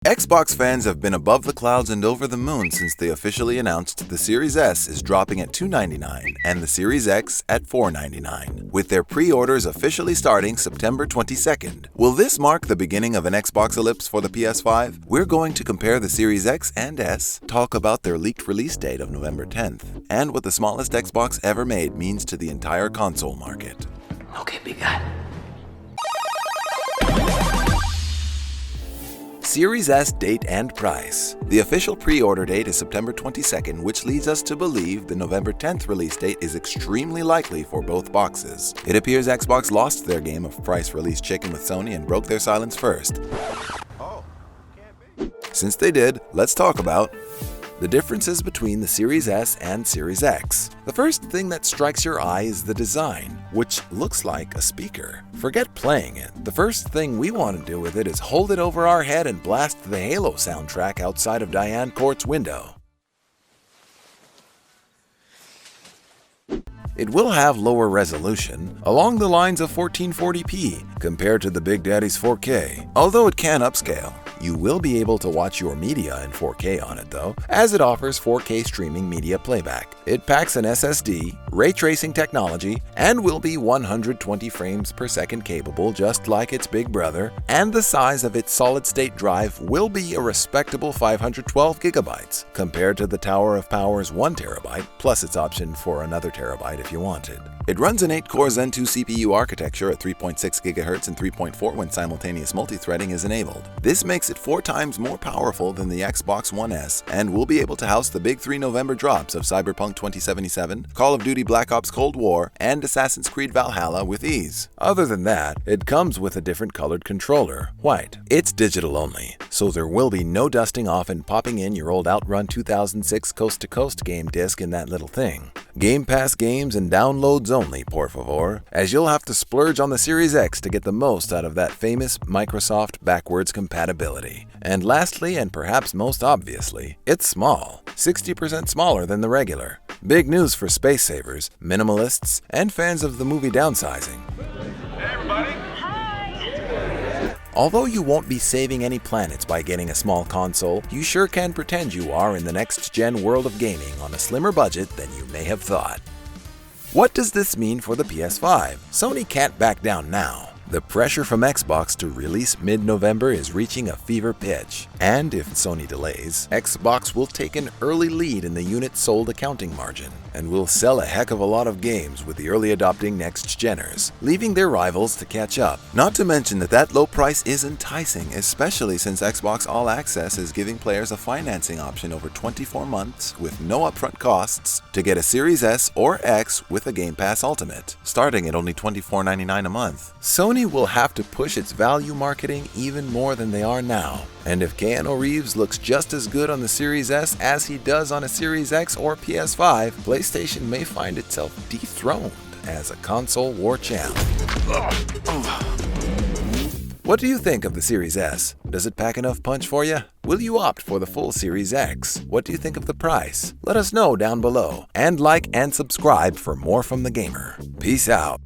Xbox fans have been above the clouds and over the moon since they officially announced the Series S is dropping at $299 and the Series X at $499, with their pre-orders officially starting September 22nd. Will this mark the beginning of an Xbox-alypse for the PS5? We're going to compare the Series X and S, talk about their leaked release date of November 10th, and what the smallest Xbox ever made means to the entire console market. Okay, big guy. Series S date and price. The official pre-order date is September 22nd, which leads us to believe the November 10th release date is extremely likely for both boxes. It appears Xbox lost their game of price release chicken with Sony and broke their silence first. Since they did, let's talk about the differences between the Series S and Series X. The first thing that strikes your eye is the design, which looks like a speaker. Forget playing it. The first thing we want to do with it is hold it over our head and blast the Halo soundtrack outside of Diane Court's window. It will have lower resolution, along the lines of 1440p, compared to the Big Daddy's 4K. Although it can upscale, you will be able to watch your media in 4K on it though, as it offers 4K streaming media playback. It packs an SSD, ray tracing technology, and will be 120 frames per second capable just like its big brother, and the size of its solid-state drive will be a respectable 512 gigabytes, compared to the Tower of Power's 1 terabyte, plus its option for another terabyte if you wanted. It runs an 8-core Zen 2 CPU architecture at 3.6 GHz and 3.4 when simultaneous multi-threading is enabled. This makes it 4 times more powerful than the Xbox One S and will be able to house the big 3 November drops of Cyberpunk 2077, Call of Duty Black Ops Cold War, and Assassin's Creed Valhalla with ease. Other than that, it comes with a different colored controller, white. It's digital only, so there will be no dusting off and popping in your old Outrun 2006 coast-to-coast game disc in that little thing. Game Pass games and downloads only, por favor, as you'll have to splurge on the Series X to get the most out of that famous Microsoft backwards compatibility. And lastly, and perhaps most obviously, it's small, 60% smaller than the regular. Big news for space savers, minimalists, and fans of the movie downsizing. Hey everybody! Although you won't be saving any planets by getting a small console, you sure can pretend you are in the next-gen world of gaming on a slimmer budget than you may have thought. What does this mean for the PS5? Sony can't back down now. The pressure from Xbox to release mid-November is reaching a fever pitch, and if Sony delays, Xbox will take an early lead in the units sold accounting margin, and will sell a heck of a lot of games with the early adopting next-geners, leaving their rivals to catch up. Not to mention that low price is enticing, especially since Xbox All Access is giving players a financing option over 24 months with no upfront costs to get a Series S or X with a Game Pass Ultimate, starting at only $24.99 a month. Sony will have to push its value marketing even more than they are now. And if Keanu Reeves looks just as good on the Series S as he does on a Series X or PS5, PlayStation may find itself dethroned as a console war champ. What do you think of the Series S? Does it pack enough punch for you? Will you opt for the full Series X? What do you think of the price? Let us know down below, and like and subscribe for more from The Gamer. Peace out.